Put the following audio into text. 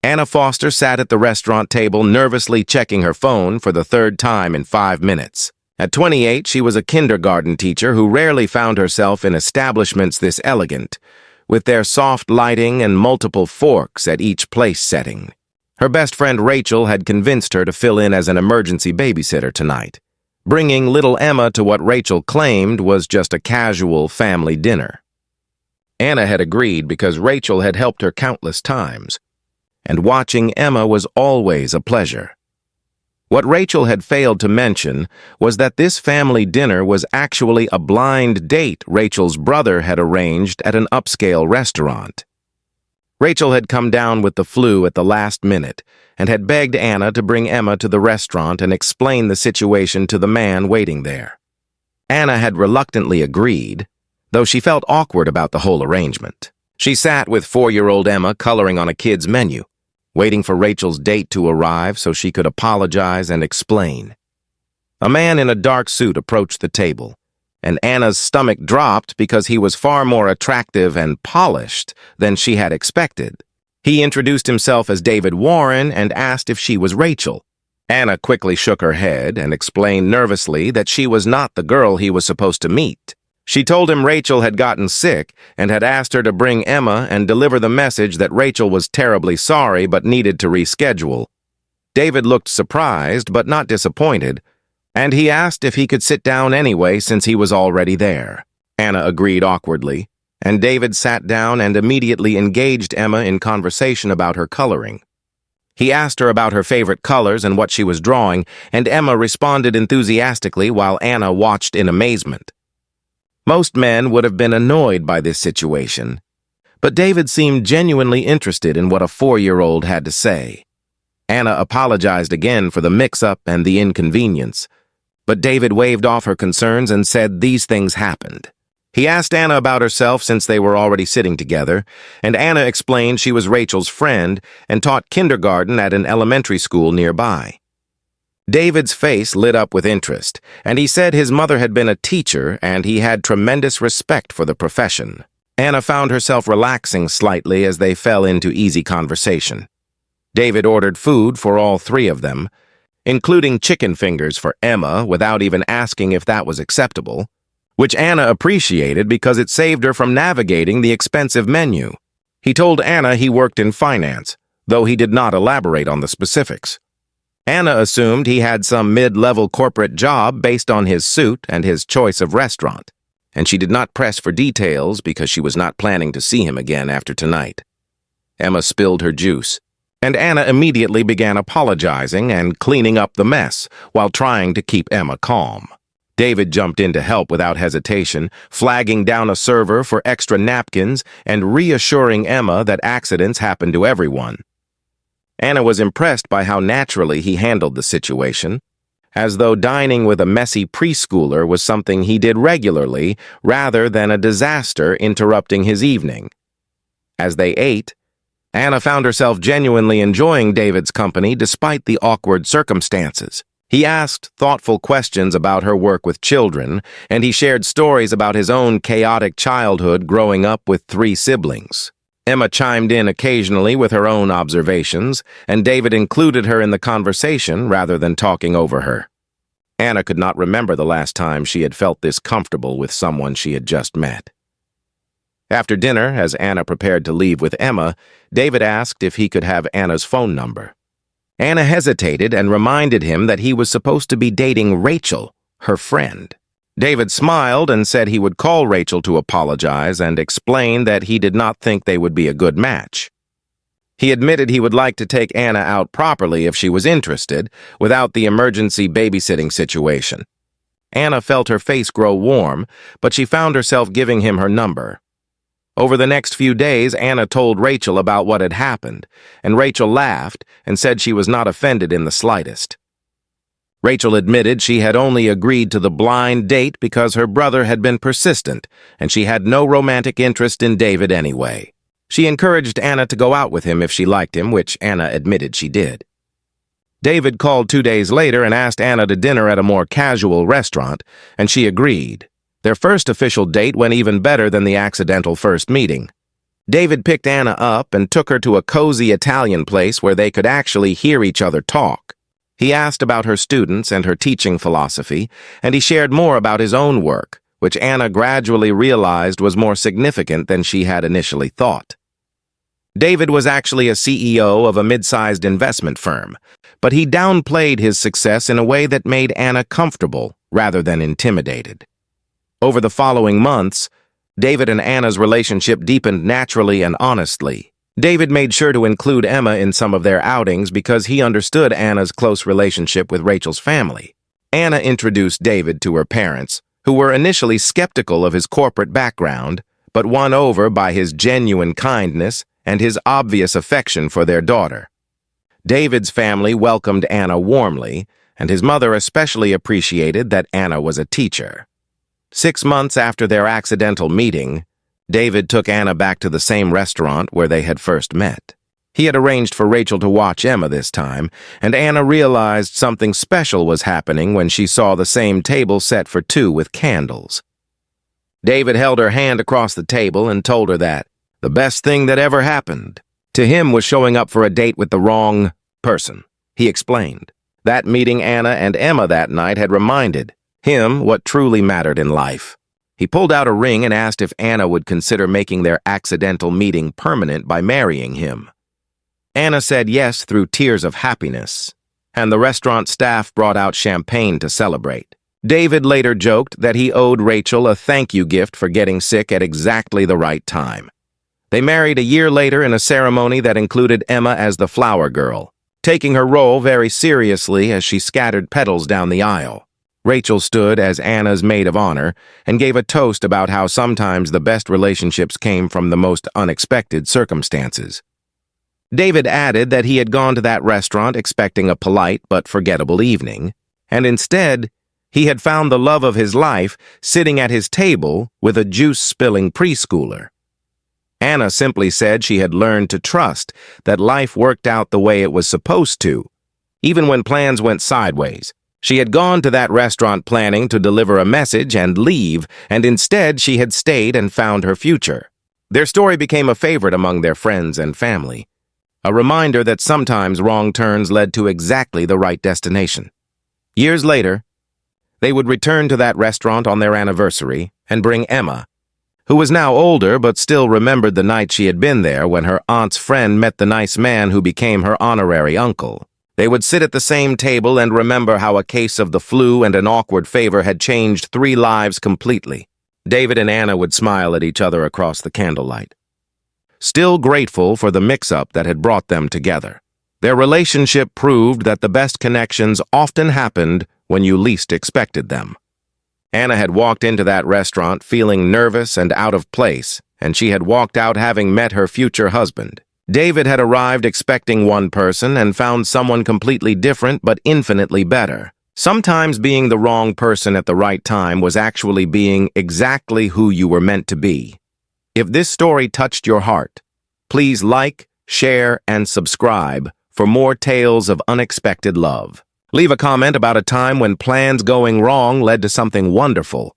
Anna Foster sat at the restaurant table nervously checking her phone for the third time in 5 minutes. At 28, she was a kindergarten teacher who rarely found herself in establishments this elegant, with their soft lighting and multiple forks at each place setting. Her best friend Rachel had convinced her to fill in as an emergency babysitter tonight, bringing little Emma to what Rachel claimed was just a casual family dinner. Anna had agreed because Rachel had helped her countless times, and watching Emma was always a pleasure. What Rachel had failed to mention was that this family dinner was actually a blind date Rachel's brother had arranged at an upscale restaurant. Rachel had come down with the flu at the last minute and had begged Anna to bring Emma to the restaurant and explain the situation to the man waiting there. Anna had reluctantly agreed, though she felt awkward about the whole arrangement. She sat with 4-year-old Emma coloring on a kid's menu, waiting for Rachel's date to arrive so she could apologize and explain. A man in a dark suit approached the table, and Anna's stomach dropped because he was far more attractive and polished than she had expected. He introduced himself as David Warren and asked if she was Rachel. Anna quickly shook her head and explained nervously that she was not the girl he was supposed to meet. She told him Rachel had gotten sick and had asked her to bring Emma and deliver the message that Rachel was terribly sorry but needed to reschedule. David looked surprised but not disappointed, and he asked if he could sit down anyway since he was already there. Anna agreed awkwardly, and David sat down and immediately engaged Emma in conversation about her coloring. He asked her about her favorite colors and what she was drawing, and Emma responded enthusiastically while Anna watched in amazement. Most men would have been annoyed by this situation, but David seemed genuinely interested in what a 4-year-old had to say. Anna apologized again for the mix-up and the inconvenience, but David waved off her concerns and said these things happened. He asked Anna about herself since they were already sitting together, and Anna explained she was Rachel's friend and taught kindergarten at an elementary school nearby. David's face lit up with interest, and he said his mother had been a teacher and he had tremendous respect for the profession. Anna found herself relaxing slightly as they fell into easy conversation. David ordered food for all 3 of them, including chicken fingers for Emma without even asking if that was acceptable, which Anna appreciated because it saved her from navigating the expensive menu. He told Anna he worked in finance, though he did not elaborate on the specifics. Anna assumed he had some mid-level corporate job based on his suit and his choice of restaurant, and she did not press for details because she was not planning to see him again after tonight. Emma spilled her juice, and Anna immediately began apologizing and cleaning up the mess while trying to keep Emma calm. David jumped in to help without hesitation, flagging down a server for extra napkins and reassuring Emma that accidents happen to everyone. Anna was impressed by how naturally he handled the situation, as though dining with a messy preschooler was something he did regularly rather than a disaster interrupting his evening. As they ate, Anna found herself genuinely enjoying David's company despite the awkward circumstances. He asked thoughtful questions about her work with children, and he shared stories about his own chaotic childhood growing up with 3 siblings. Emma chimed in occasionally with her own observations, and David included her in the conversation rather than talking over her. Anna could not remember the last time she had felt this comfortable with someone she had just met. After dinner, as Anna prepared to leave with Emma, David asked if he could have Anna's phone number. Anna hesitated and reminded him that he was supposed to be dating Rachel, her friend. David smiled and said he would call Rachel to apologize and explain that he did not think they would be a good match. He admitted he would like to take Anna out properly if she was interested, without the emergency babysitting situation. Anna felt her face grow warm, but she found herself giving him her number. Over the next few days, Anna told Rachel about what had happened, and Rachel laughed and said she was not offended in the slightest. Rachel admitted she had only agreed to the blind date because her brother had been persistent, and she had no romantic interest in David anyway. She encouraged Anna to go out with him if she liked him, which Anna admitted she did. David called 2 days later and asked Anna to dinner at a more casual restaurant, and she agreed. Their first official date went even better than the accidental first meeting. David picked Anna up and took her to a cozy Italian place where they could actually hear each other talk. He asked about her students and her teaching philosophy, and he shared more about his own work, which Anna gradually realized was more significant than she had initially thought. David was actually a CEO of a mid-sized investment firm, but he downplayed his success in a way that made Anna comfortable rather than intimidated. Over the following months, David and Anna's relationship deepened naturally and honestly. David made sure to include Emma in some of their outings because he understood Anna's close relationship with Rachel's family. Anna introduced David to her parents, who were initially skeptical of his corporate background, but won over by his genuine kindness and his obvious affection for their daughter. David's family welcomed Anna warmly, and his mother especially appreciated that Anna was a teacher. 6 months after their accidental meeting, David took Anna back to the same restaurant where they had first met. He had arranged for Rachel to watch Emma this time, and Anna realized something special was happening when she saw the same table set for two with candles. David held her hand across the table and told her that the best thing that ever happened to him was showing up for a date with the wrong person. He explained. That meeting Anna and Emma that night had reminded him what truly mattered in life. He pulled out a ring and asked if Anna would consider making their accidental meeting permanent by marrying him. Anna said yes through tears of happiness, and the restaurant staff brought out champagne to celebrate. David later joked that he owed Rachel a thank you gift for getting sick at exactly the right time. They married a year later in a ceremony that included Emma as the flower girl, taking her role very seriously as she scattered petals down the aisle. Rachel stood as Anna's maid of honor and gave a toast about how sometimes the best relationships came from the most unexpected circumstances. David added that he had gone to that restaurant expecting a polite but forgettable evening, and instead, he had found the love of his life sitting at his table with a juice-spilling preschooler. Anna simply said she had learned to trust that life worked out the way it was supposed to, even when plans went sideways. She had gone to that restaurant planning to deliver a message and leave, and instead she had stayed and found her future. Their story became a favorite among their friends and family, a reminder that sometimes wrong turns led to exactly the right destination. Years later, they would return to that restaurant on their anniversary and bring Emma, who was now older but still remembered the night she had been there when her aunt's friend met the nice man who became her honorary uncle. They would sit at the same table and remember how a case of the flu and an awkward favor had changed 3 lives completely. David and Anna would smile at each other across the candlelight, still grateful for the mix-up that had brought them together. Their relationship proved that the best connections often happened when you least expected them. Anna had walked into that restaurant feeling nervous and out of place, and she had walked out having met her future husband. David had arrived expecting one person and found someone completely different but infinitely better. Sometimes being the wrong person at the right time was actually being exactly who you were meant to be. If this story touched your heart, please like, share, and subscribe for more tales of unexpected love. Leave a comment about a time when plans going wrong led to something wonderful.